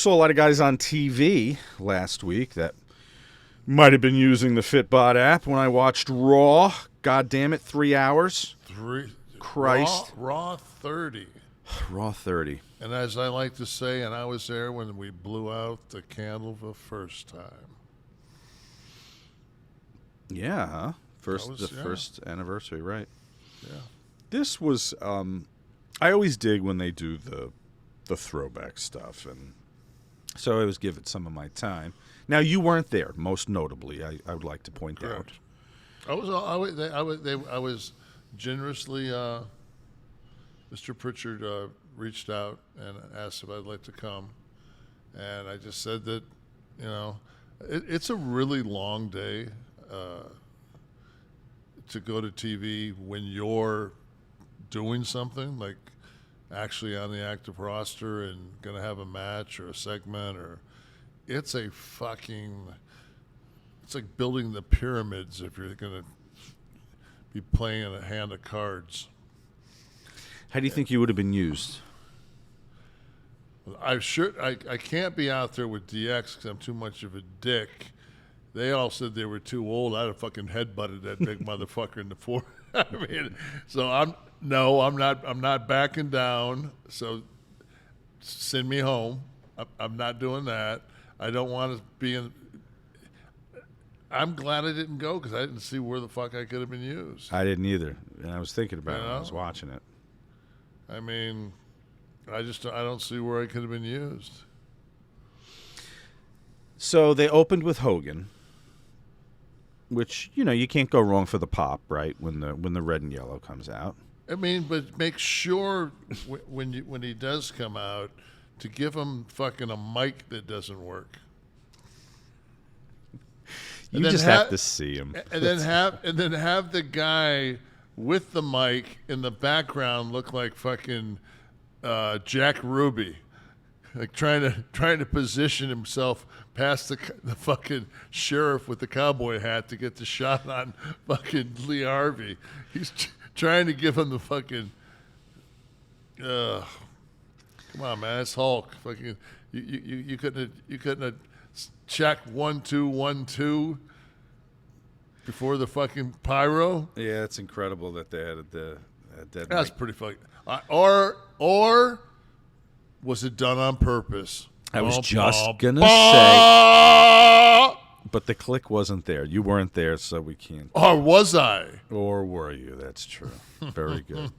saw a lot of guys on TV last week that might have been using the Fitbot app when I watched Raw. God damn it, 3 hours. Christ. Raw 30. Raw 30. And as I like to say, and I was there when we blew out the candle the first time. Yeah, huh? First anniversary, right? Yeah. This was, I always dig when they do the throwback stuff, and so I always give it some of my time. Now, you weren't there, most notably. I would like to point out. I was generously. Mr. Pritchard reached out and asked if I'd like to come, and I just said that, it's a really long day to go to TV when you're doing something like actually on the active roster and going to have a match or a segment, or it's like building the pyramids if you're going to be playing a hand of cards. How do you think you would have been used? I can't be out there with DX because I'm too much of a dick. They all said they were too old. I'd have fucking headbutted that big motherfucker in the forehead. I mean, so I'm not backing down. So send me home. I'm not doing that. I don't want to be in. I'm glad I didn't go because I didn't see where the fuck I could have been used. I didn't either, and I was thinking about it when I was watching it. I mean, I don't see where I could have been used. So they opened with Hogan, which, you can't go wrong for the pop, right? When the red and yellow comes out. I mean, but make sure when he does come out to give him fucking a mic that doesn't work. You just have to see him. And then have the guy with the mic in the background look like fucking Jack Ruby, like trying to position himself past the fucking sheriff with the cowboy hat to get the shot on fucking Lee Harvey. He's trying to give him the fucking. Come on, man, it's Hulk. Fucking, you couldn't have checked 1 2 1 2 before the fucking pyro. Yeah, it's incredible that they had a dead. That's pretty fucking. Or was it done on purpose? I was just gonna say, but the Kliq wasn't there. You weren't there, so we can't. Or was I? Or were you? That's true. Very good.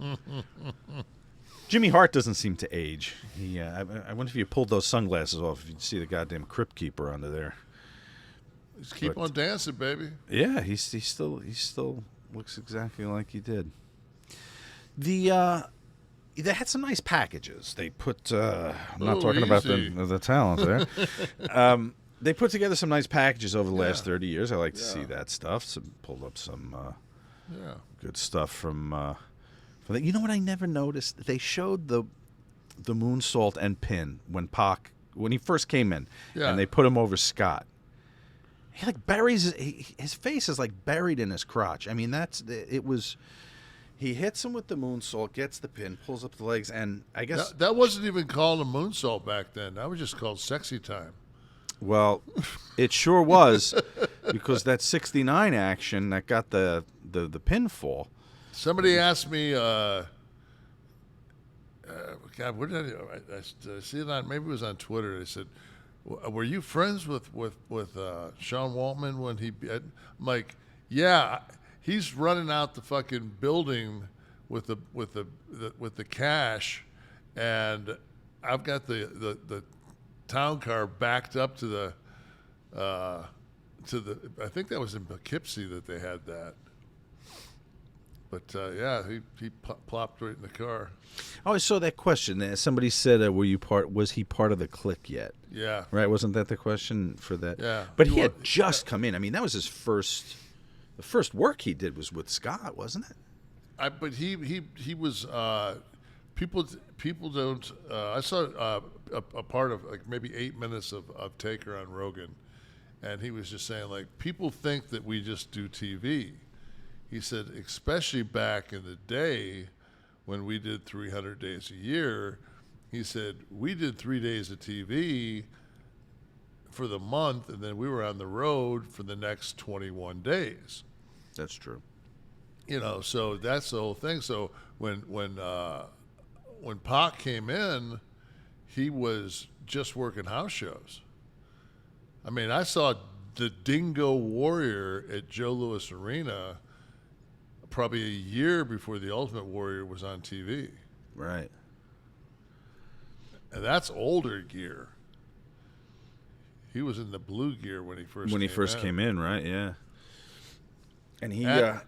Jimmy Hart doesn't seem to age. I wonder if you pulled those sunglasses off, if you'd see the goddamn Crypt Keeper under there. Just keep on dancing, baby. Yeah, he still looks exactly like he did. They had some nice packages. They put. I'm not talking about the talent there. They put together some nice packages over the last 30 years. I like to see that stuff. Pulled up some good stuff from. You know what I never noticed? They showed the moonsault and pin when he first came in, and they put him over Scott. He like buries his face is like buried in his crotch. I mean, it was. He hits him with the moonsault, gets the pin, pulls up the legs, and I guess that wasn't even called a moonsault back then. That was just called sexy time. Well, it sure was, because that '69 action that got the pinfall. Somebody asked me, God, what did I see it on? Maybe it was on Twitter. They said, "Were you friends with Sean Waltman when he?" I'm like, yeah. He's running out the fucking building with the cash, and I've got the town car backed up to the I think that was in Poughkeepsie that they had that. But he plopped right in the car. Oh, I saw that question. Somebody said, was he part of the Kliq yet? Yeah. Right? Wasn't that the question for that? Yeah. But he had just come in. I mean, that was his first. The first work he did was with Scott, wasn't it? But he was people don't. I saw a part of like maybe 8 minutes of Taker on Rogan, and he was just saying like people think that we just do TV. He said especially back in the day when we did 300 days a year, he said, we did 3 days of TV for the month, and then we were on the road for the next 21 days. That's true. You know, so that's the whole thing. So when Pac came in, he was just working house shows. I mean, I saw the Dingo Warrior at Joe Louis Arena probably a year before the Ultimate Warrior was on TV. Right. And that's older gear. He was in the blue gear when he first came in, right? Yeah. And he I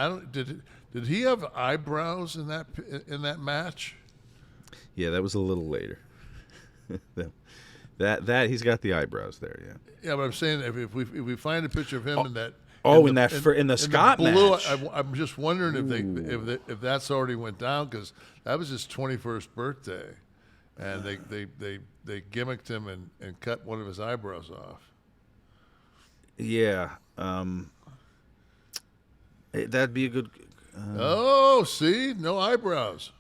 don't did he have eyebrows in that match? Yeah, that was a little later. that he's got the eyebrows there, yeah. Yeah, but I'm saying if we find a picture of him in that in the Scott match. I'm just wondering if that's already went down, because that was his 21st birthday, and they gimmicked him and cut one of his eyebrows off. Yeah, that'd be a good. See, no eyebrows.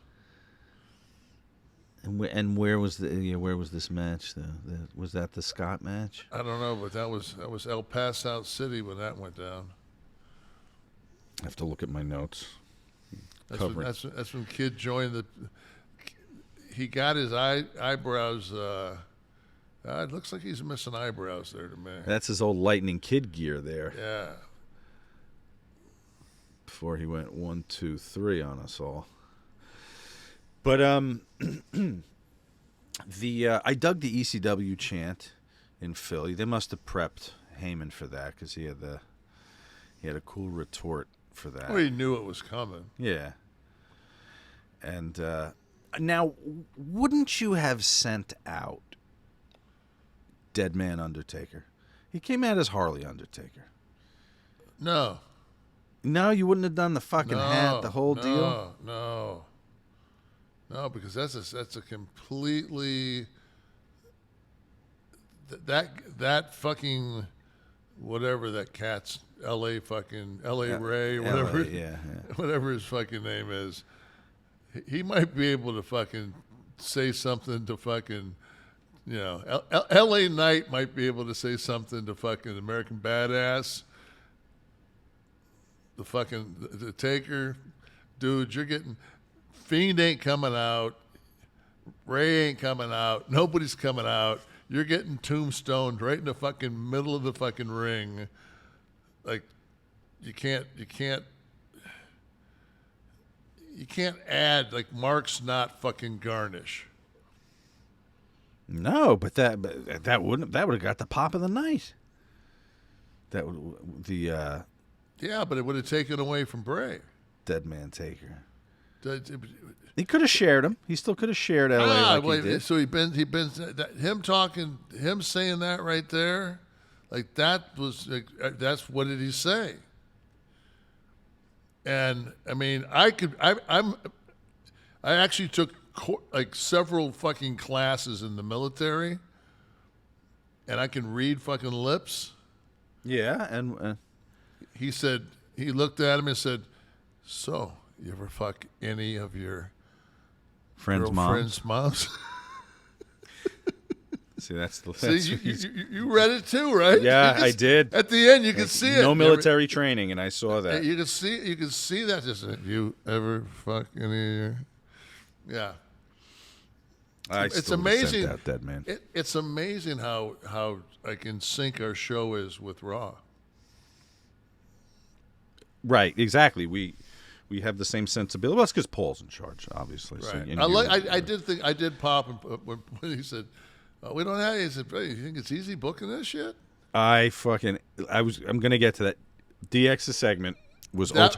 And where was this match though? Was that the Scott match? I don't know, but that was El Paso City when that went down. I have to look at my notes. That's when Kid joined the. He got his eyebrows. It looks like he's missing eyebrows there to me. That's his old Lightning Kid gear there. Yeah. Before he went 1, 2, 3 on us all. But I dug the ECW chant in Philly. They must have prepped Heyman for that, because he had a cool retort for that. Well, he knew it was coming. Yeah. And now, wouldn't you have sent out Dead Man Undertaker? He came out as Harley Undertaker. No. No, you wouldn't have done the fucking hat, the whole deal? No, because that's a completely that fucking whatever that cat's LA Ray or whatever whatever his fucking name is. He might be able to fucking say something to fucking, you know, LA Knight might be able to say something to fucking American Badass. The Taker, dude, you're getting. Fiend ain't coming out. Ray ain't coming out. Nobody's coming out. You're getting tombstoned right in the fucking middle of the fucking ring. Like, you can't add, like, Mark's not fucking garnish. No, but that would have got the pop of the night. Yeah, but it would have taken away from Bray. Dead Man Taker. He could have shared him. He still could have shared LA he did. So him saying that right there, like that was that's what did he say? And I mean, I actually took like several fucking classes in the military, and I can read fucking lips. Yeah, and he looked at him and said, "So, you ever fuck any of your friends' moms?" See, you read it too, right? Yeah, I did. At the end, you can see it. No military training, and I saw that. You can see that. Just you ever fuck any of your? Yeah. It's amazing. That Dead Man. It's amazing how like in sync our show is with Raw. Right. Exactly. We have the same sensibility. Well, it's because Paul's in charge, obviously. Right. So, I did pop when he said, "We don't have." He said, "Hey, you think it's easy booking this shit?" I'm gonna get to that. DX's segment was that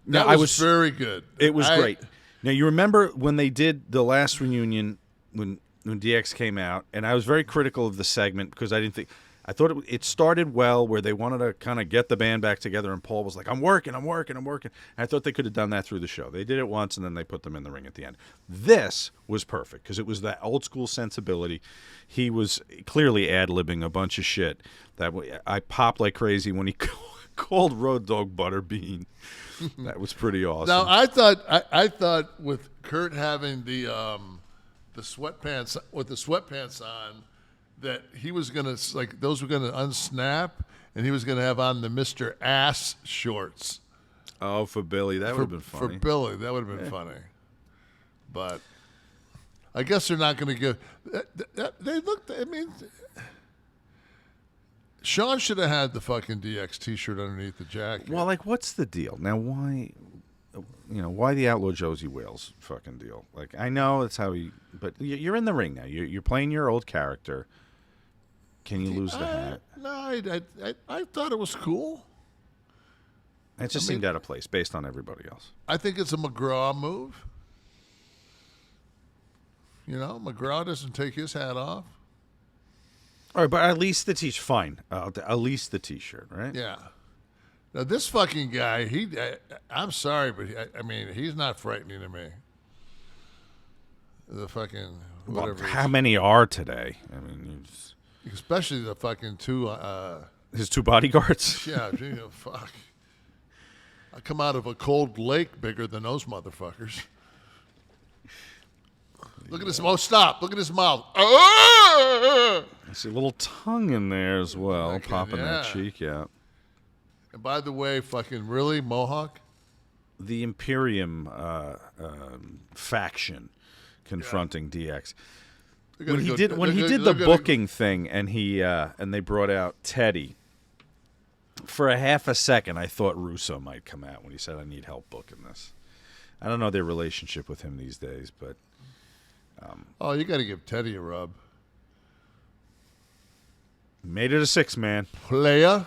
was very good. It was great. Now you remember when they did the last reunion when DX came out, and I was very critical of the segment because I thought it started well where they wanted to kind of get the band back together, and Paul was like, I'm working. And I thought they could have done that through the show. They did it once, and then they put them in the ring at the end. This was perfect because it was that old school sensibility. He was clearly ad-libbing a bunch of shit. That I popped like crazy when he called Road Dogg Butterbean. That was pretty awesome. Now I thought with Kurt having the the sweatpants on, that he was gonna those were gonna unsnap, and he was gonna have on the Mr. Ass shorts. Oh, for Billy, that would have been funny. For Billy, that would have been funny. But I guess they're not going to give. They looked. I mean, Sean should have had the fucking DX T-shirt underneath the jacket. Well, like, what's the deal now? Why, why the Outlaw Josie Wales fucking deal? Like, I know that's how he, but you're in the ring now. You're playing your old character. Can you lose the hat? No, I thought it was cool. It just seemed out of place based on everybody else. I think it's a McGraw move. McGraw doesn't take his hat off. All right, but at least the T-shirt, fine. At least the T-shirt, right? Yeah. Now, this fucking guy, I'm sorry, but he's not frightening to me. The fucking, whatever. How many are today? I mean, especially the fucking two. His two bodyguards? Yeah, fuck. I come out of a cold lake bigger than those motherfuckers. Look at his mouth. Stop. Look at his mouth. I see a little tongue in there as well, popping that cheek out. And by the way, fucking really, Mohawk? The Imperium faction confronting DX. When he did the booking thing, and they brought out Teddy, for a half a second, I thought Russo might come out when he said, "I need help booking this." I don't know their relationship with him these days, but you got to give Teddy a rub. He made it a 6-man. Player.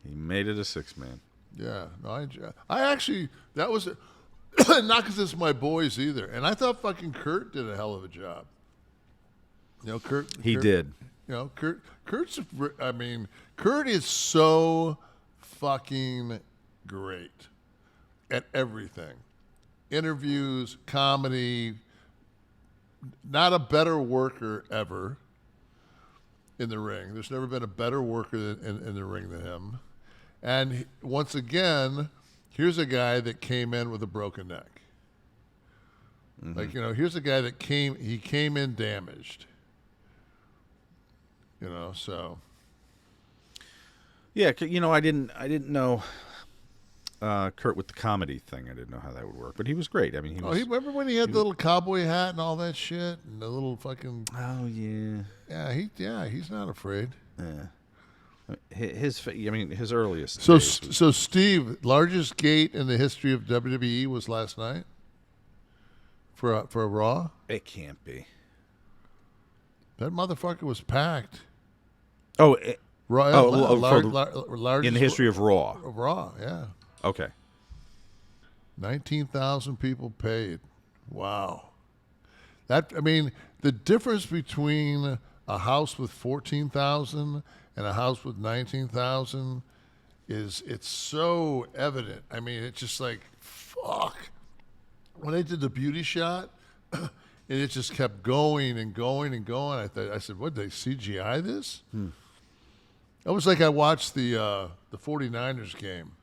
He made it a 6-man. Yeah, no, I actually, that was not because it's my boys either, and I thought fucking Kurt did a hell of a job. Kurt. He did. Kurt's. Kurt is so fucking great at everything. Interviews, comedy. Not a better worker ever in the ring. There's never been a better worker in the ring than him. And once again, here's a guy that came in with a broken neck. Mm-hmm. Here's a guy that came in damaged. So. Yeah, I didn't know Kurt with the comedy thing. I didn't know how that would work, but he was great. I mean, remember when he had the little cowboy hat and all that shit, and the little fucking. Oh yeah. He's not afraid. Yeah. His earliest. So Steve, largest gate in the history of WWE was last night. For a Raw. It can't be. That motherfucker was packed. Oh. Largest in the history of Raw. Raw, yeah. Okay. 19,000 people paid. Wow. The difference between a house with 14,000 and a house with 19,000 it's so evident. It's just like, fuck. When they did the beauty shot, and it just kept going and going and going, I said, what, did they CGI this? It was like I watched the 49ers game.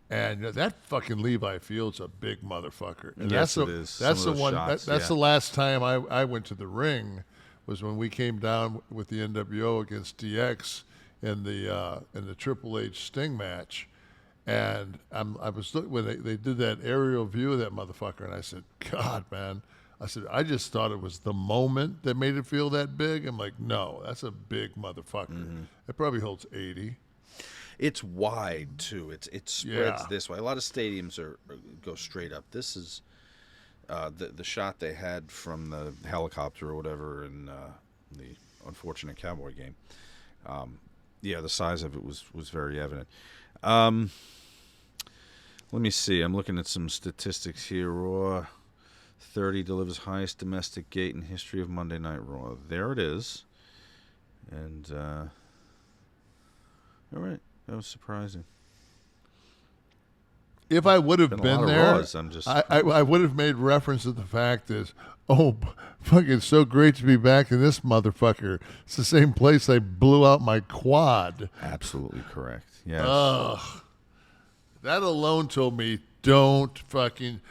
And that fucking Levi Field's a big motherfucker. And yes, it is. That's the one. That's the last time I went to the ring, was when we came down with the NWO against DX in the Triple H Sting match. And I was looking when they did that aerial view of that motherfucker, and I said, God, man. I said, I just thought it was the moment that made it feel that big. I'm like, no, that's a big motherfucker. Mm-hmm. It probably holds 80. It's wide too. It spreads this way. A lot of stadiums go straight up. This is the shot they had from the helicopter or whatever in the unfortunate Cowboy game. The size of it was very evident. Let me see. I'm looking at some statistics here. Raw 30 delivers highest domestic gate in history of Monday Night Raw. There it is. And all right. That was surprising. If I would have been there, Raws, I would have made reference to the fact that, fucking so great to be back in this motherfucker. It's the same place I blew out my quad. Absolutely correct. Yes. Ugh. That alone told me, don't fucking...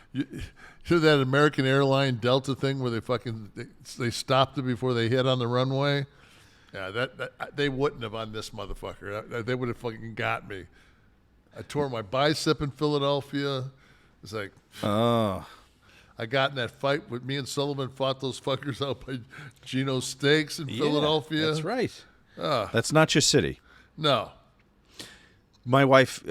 You know that American Airline Delta thing where they stopped it before they hit on the runway? Yeah, that they wouldn't have on this motherfucker. They would have fucking got me. I tore my bicep in Philadelphia. It's like, Oh. I got in that fight with me and Sullivan fought those fuckers out by Gino's Steaks in Philadelphia. That's right. That's not your city. No. My wife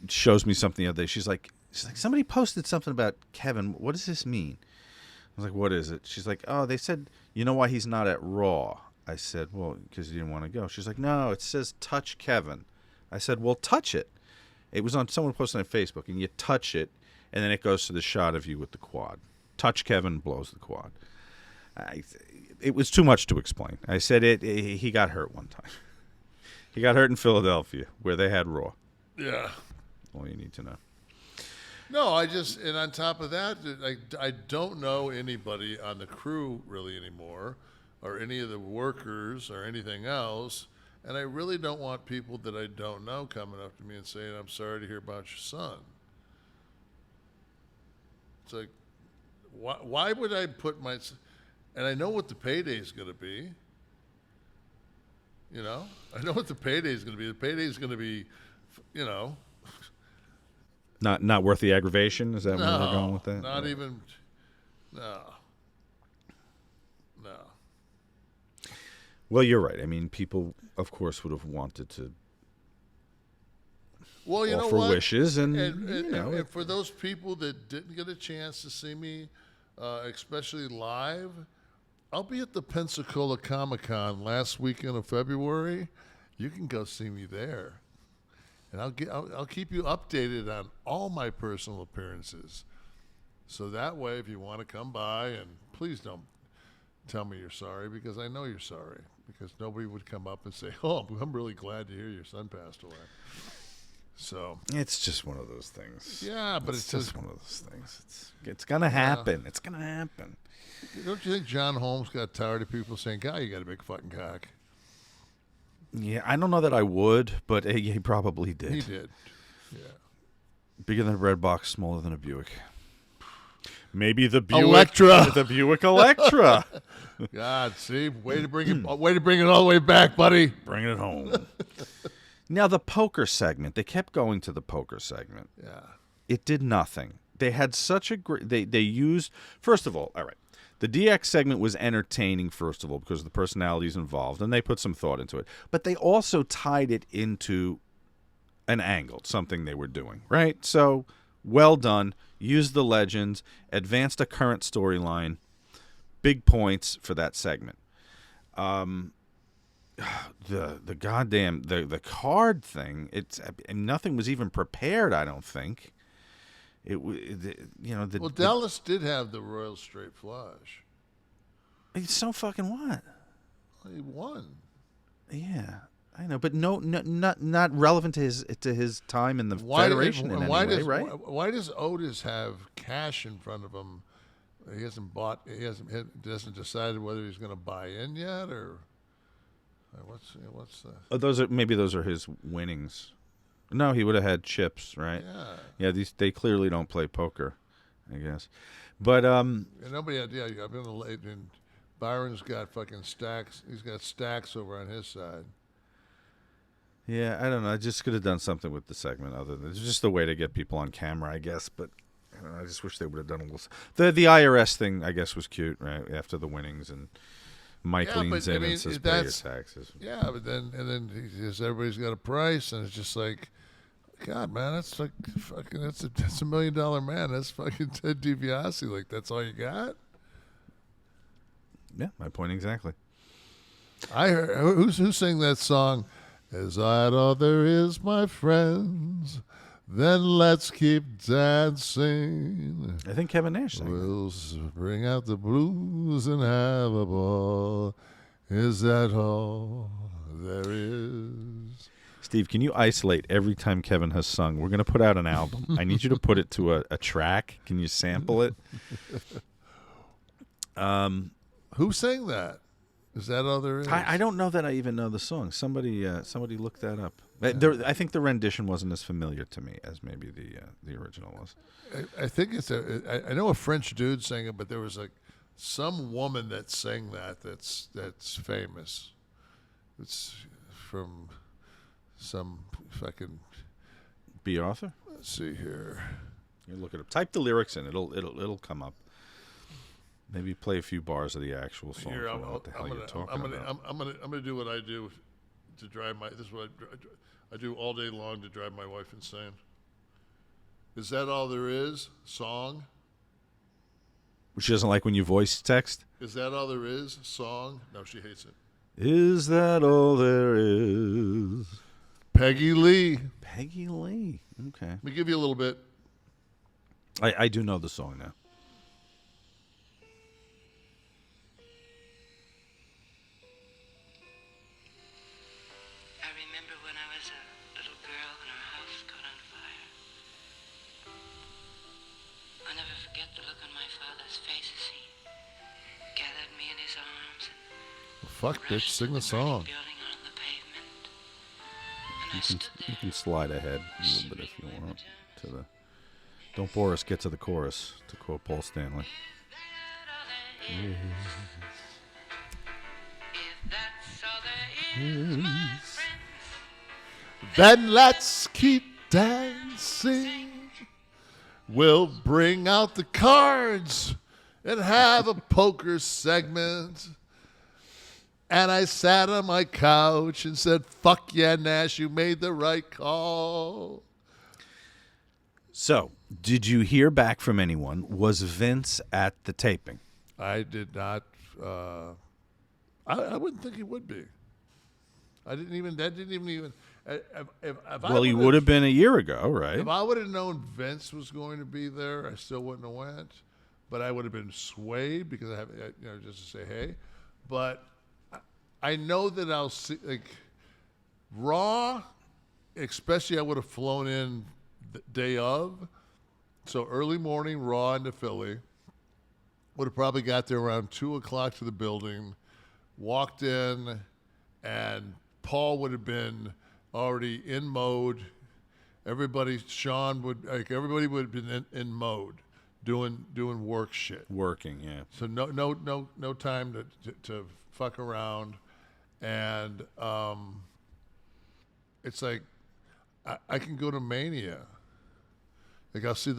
shows me something the other day. She's like, somebody posted something about Kevin. What does this mean? I was like, what is it? She's like, oh, they said, you know why he's not at Raw? I said, well, because he didn't want to go. She's like, no, it says touch Kevin. I said, well, touch it. It was on, someone posted on Facebook, and you touch it, and then it goes to the shot of you with the quad. Touch Kevin, blows the quad. It was too much to explain. I said he got hurt one time. He got hurt in Philadelphia, where they had Raw. Yeah. All you need to know. No, and on top of that, I don't know anybody on the crew really anymore, or any of the workers or anything else, and I really don't want people that I don't know coming up to me and saying, I'm sorry to hear about your son. It's like, why would I put my... And I know what the payday is going to be. You know? I know what the payday is going to be. The payday is going to be, you know... Not worth the aggravation? Is that where we're going with that? Not even... No. Well, you're right. I mean, people, of course, would have wanted to offer wishes. And for those people that didn't get a chance to see me, especially live, I'll be at the Pensacola Comic-Con last weekend of February. You can go see me there. And I'll keep you updated on all my personal appearances. So that way, if you want to come by, and please don't tell me you're sorry, because I know you're sorry. Because nobody would come up and say, oh, I'm really glad to hear your son passed away. So it's just one of those things. Yeah, but it's just one of those things. It's gonna happen. It's gonna happen. Don't you think John Holmes got tired of people saying, "God, you got a big fucking cock"? Yeah, I don't know that I would, but he probably did. He did. Yeah. Bigger than a bread box, smaller than a Buick. Maybe the Buick Electra. The Buick Electra. God, see, way to bring it all the way back, buddy. Bringing it home. Now the poker segment. They kept going to the poker segment. Yeah. It did nothing. They had such a great. They used, first of all right. The DX segment was entertaining, first of all, because of the personalities involved, and they put some thought into it. But they also tied it into an angle, something they were doing, right? So, well done. Used the legends, advanced a current storyline. Big points for that segment. The goddamn the card thing. Nothing was even prepared. I don't think. Dallas did have the Royal Straight Flush. It's so fucking what? He won. Yeah, I know, but not relevant to his time in the Federation in any way, right? Why does Otis have cash in front of him? He hasn't hasn't decided whether he's going to buy in yet, or what's the? Those are his winnings. No, he would have had chips, right? Yeah. Yeah, they clearly don't play poker, I guess. But nobody had. Yeah, I've been late, and Byron's got fucking stacks. He's got stacks over on his side. Yeah, I don't know. I just could have done something with the segment other than it's just a way to get people on camera, I guess. But I don't know, I just wish they would have done a little. The IRS thing, I guess, was cute, right? After the winnings and Mike leans in and says, "Pay your taxes." Yeah, but then he says everybody's got a price, and it's just like, God, man, that's like fucking that's a $1 million man. That's fucking Ted DiBiase. Like, that's all you got? Yeah, my point exactly. I heard who sang that song? Is that all there is, my friends? Then let's keep dancing. I think Kevin Nash sang We'll bring out the blues and have a ball. Is that all there is? Steve, can you isolate every time Kevin has sung? We're going to put out an album. I need you to put it to a track. Can you sample it? Who sang that? Is that all there is? I don't know that I even know the song. Somebody looked that up. I think the rendition wasn't as familiar to me as maybe the original was. I think it's I know a French dude sang it, but there was like some woman that sang that's famous. It's from some fucking. B. Arthur. Let's see here. You look it up. Type the lyrics in. It'll come up. Maybe play a few bars of the actual song. Here, what the hell you're talking about. I'm gonna do what I do to drive my. This is what I do all day long to drive my wife insane. Is that all there is? Song. She doesn't like when you voice text. Is that all there is? Song. No, she hates it. Is that all there is? Peggy Lee. Peggy Lee. Okay. Let me give you a little bit. I do know the song now. I remember when I was a little girl and our house caught on fire. I'll never forget the look on my father's face as he gathered me in his arms and Fuck, bitch, sing the song. building on the pavement. And I You stood there. can slide ahead a little bit if you want to the. Don't bore us. Get to the chorus. To quote Paul Stanley. If that's all there is, my friends. Then let's keep dancing. We'll bring out the cards and have a poker segment. And I sat on my couch and said, fuck yeah, Nash, you made the right call. So, did you hear back from anyone? Was Vince at the taping? I did not. I wouldn't think he would be. That didn't even. Well, he would have been a year ago, right? If I would have known Vince was going to be there, I still wouldn't have went. But I would have been swayed because I have, just to say hey. But I know that I'll see Raw, especially I would have flown in the day of. So early morning, Raw into Philly. Would have probably got there around 2 o'clock to the building, walked in, and Paul would have been already in mode. Everybody would have been in mode, doing work shit. Working, yeah. So no time to fuck around, and it's like I can go to Mania. Like I'll see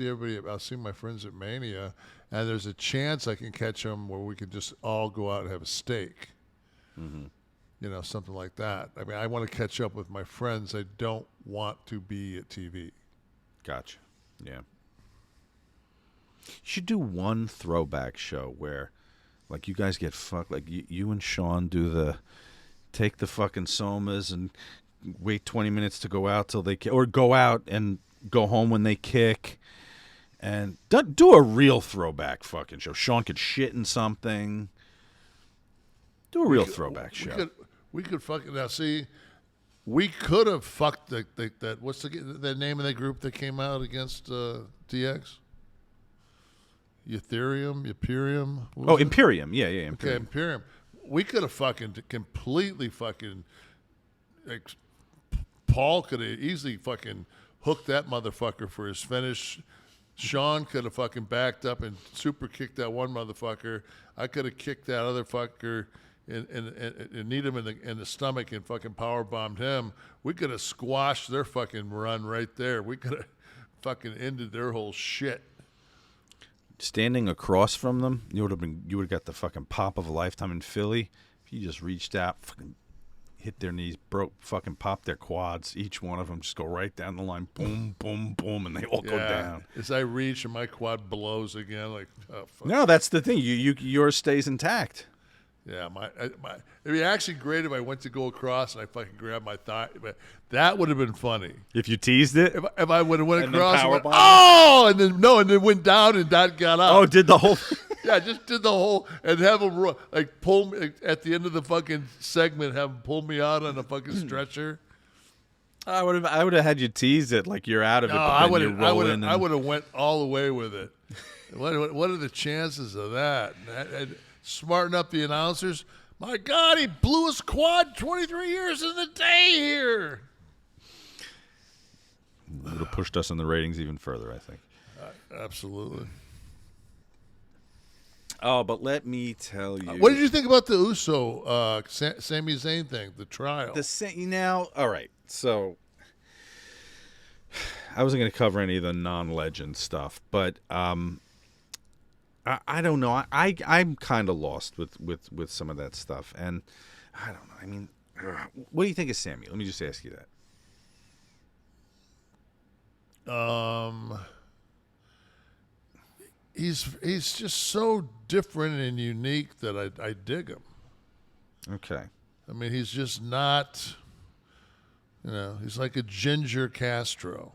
everybody. I'll see my friends at Mania, and there's a chance I can catch them where we could just all go out and have a steak. Mm-hmm. Something like that. I mean, I want to catch up with my friends. I don't want to be at TV. Gotcha. Yeah. You should do one throwback show where, like, you guys get fucked. Like, you and Sean take the fucking somas and wait 20 minutes to go out till they or go out and go home when they kick, and do a real throwback fucking show. Sean could shit in something. Do a real throwback show. We could fucking now see. We could have fucked that. What's the name of that group that came out against DX? Imperium. Oh, Imperium. Yeah, Imperium. Okay, Imperium. We could have fucking completely fucking. Paul could have easily fucking hooked that motherfucker for his finish. Sean could have fucking backed up and super kicked that one motherfucker. I could have kicked that other fucker and need him in the stomach and fucking power bombed him. We could have squashed their fucking run right there. We could have fucking ended their whole shit. Standing across from them, you would have got the fucking pop of a lifetime in Philly. If you just reached out, fucking hit their knees, fucking popped their quads. Each one of them just go right down the line, boom, boom, boom, and they all go down. As I reach and my quad blows again, like, oh, fuck. No, that's the thing. Yours stays intact. Yeah, it'd be actually great if I went to go across and I fucking grabbed my thigh. But that would have been funny. If you teased it? If I would have went and across then and went, and then went down and Dot got up. Oh, did the whole Yeah, just did the whole, and have him pull me at the end of the fucking segment, have him pull me out on a fucking stretcher. I would have had you tease it like you're out of it. No, But I then would have went all the way with it. What are the chances of that? smarten up the announcers. My God, he blew his quad 23 years in the day here. Would have pushed us in the ratings even further, I think. Absolutely. Oh, but let me tell you. What did you think about the Uso, Sami Zayn thing, the trial? All right. So I wasn't going to cover any of the non-legend stuff, but I don't know. I'm kind of lost with some of that stuff, and I don't know. I mean, what do you think of Sammy? Let me just ask you that. He's just so different and unique that I dig him. Okay. I mean, he's just not, he's like a ginger Castro.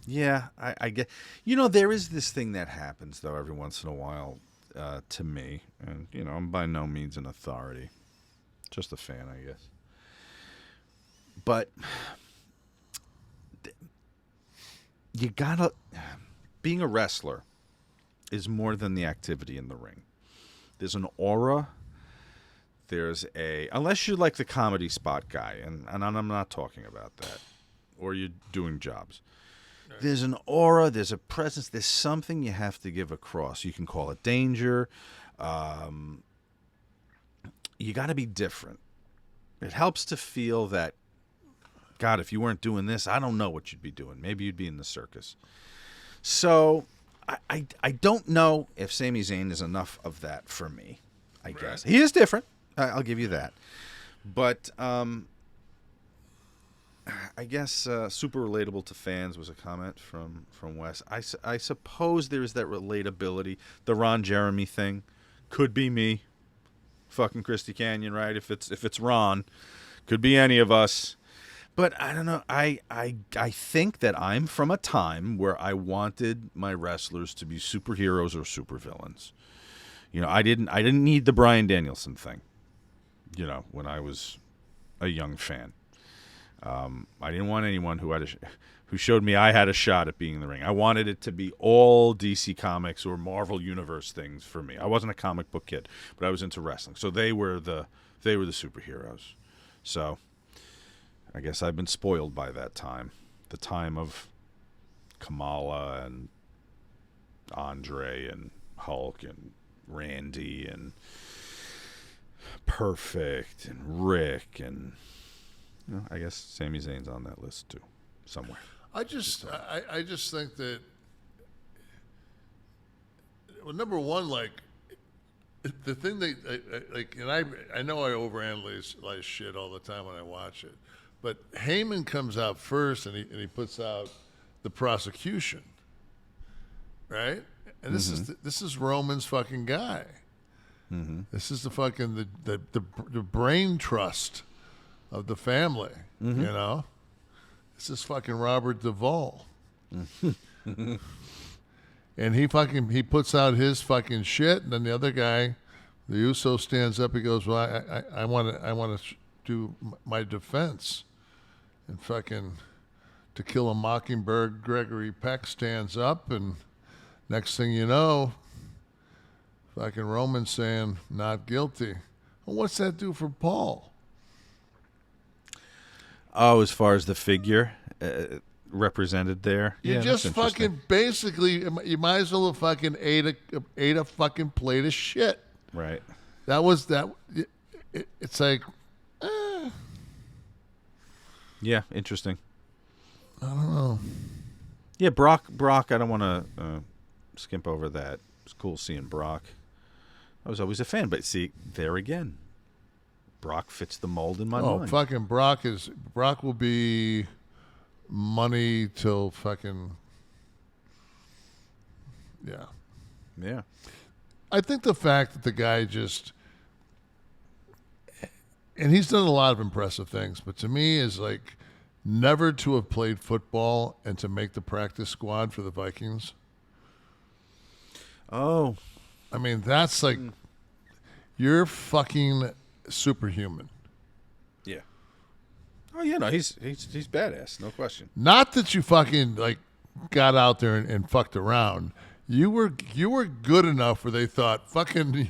Yeah, I get. There is this thing that happens though every once in a while to me, and I'm by no means an authority, just a fan, I guess. But you gotta. Being a wrestler is more than the activity in the ring. There's an aura. Unless you're like the comedy spot guy, and I'm not talking about that, or you're doing jobs. There's an aura, there's a presence, there's something you have to give across. You can call it danger. You got to be different. It helps to feel that, God, if you weren't doing this, I don't know what you'd be doing. Maybe you'd be in the circus. So I don't know if Sami Zayn is enough of that for me, I guess. He is different. I'll give you that. But I guess super relatable to fans was a comment from Wes. I suppose there's that relatability. The Ron Jeremy thing could be me, fucking Christy Canyon, right? If it's Ron, could be any of us. But I don't know. I think that I'm from a time where I wanted my wrestlers to be superheroes or supervillains. I didn't need the Bryan Danielson thing. When I was a young fan. I didn't want anyone who showed me I had a shot at being in the ring. I wanted it to be all DC Comics or Marvel Universe things for me. I wasn't a comic book kid, but I was into wrestling. So they were the superheroes. So I guess I've been spoiled by that time. The time of Kamala and Andre and Hulk and Randy and Perfect and Rick and I guess Sami Zayn's on that list too, somewhere. I just think that, well, number one, like the thing that and I know I overanalyze shit all the time when I watch it, but Heyman comes out first and he puts out the prosecution, right? And this is Roman's fucking guy. Mm-hmm. This is the fucking the brain trust of the family, This is fucking Robert Duvall. And he puts out his fucking shit, and then the other guy, the Uso, stands up. He goes, "Well, I want to do my defense," and fucking To Kill a Mockingbird, Gregory Peck stands up, and next thing you know, fucking Roman saying not guilty. Well, what's that do for Paul? Oh, as far as the figure represented there, you just fucking basically, you might as well have fucking ate a fucking plate of shit. Right. That was that. It's like, yeah, interesting. I don't know. Yeah, Brock. I don't want to skimp over that. It's cool seeing Brock. I was always a fan, but see, there again, Brock fits the mold in my mind. Fucking Brock will be money till fucking, yeah. Yeah. I think the fact that the guy and he's done a lot of impressive things, but to me is like never to have played football and to make the practice squad for the Vikings. Oh. I mean, that's like, you're fucking superhuman. Yeah. Oh, yeah, no, he's badass, no question. Not that you fucking, like, got out there and fucked around. You were good enough where they thought, fucking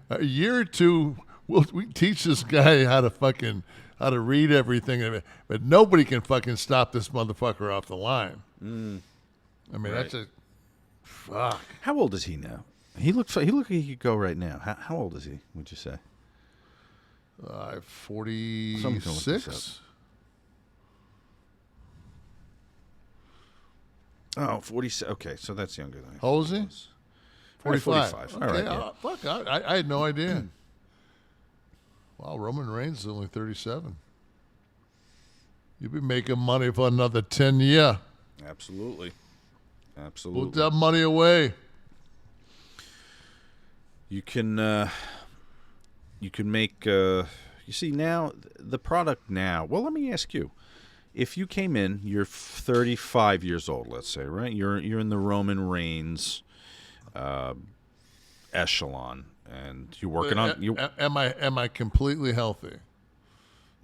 a year or two, we teach this guy how to read everything, but nobody can fucking stop this motherfucker off the line. I mean, that's a fuck. How old is he now? He look like he could go right now. How old is he? Would you say? 46. Oh, 46. Okay, so that's younger than I How old is he? 45. 45. Okay, All right. Yeah. Fuck, I had no idea. Wow, Roman Reigns is only 37. You'll be making money for another 10 years. Absolutely. Put that money away. You can make. You see now the product now. Well, let me ask you. If you came in, you're 35 years old, let's say, right? You're in the Roman Reigns echelon, and you're working on. Am I completely healthy?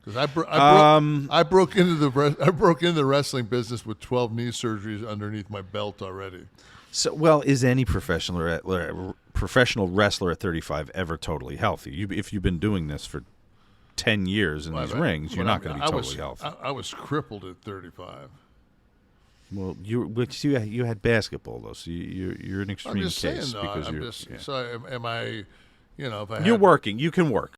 Because I broke into the wrestling business with 12 knee surgeries underneath my belt already. So, well, is any professional wrestler at 35 ever totally healthy? If you've been doing this for 10 years in these rings, you're not going to be totally healthy. I was crippled at 35. Well, you had basketball though, so you're an extreme case saying, because am I? You know, if I you're working, you can work.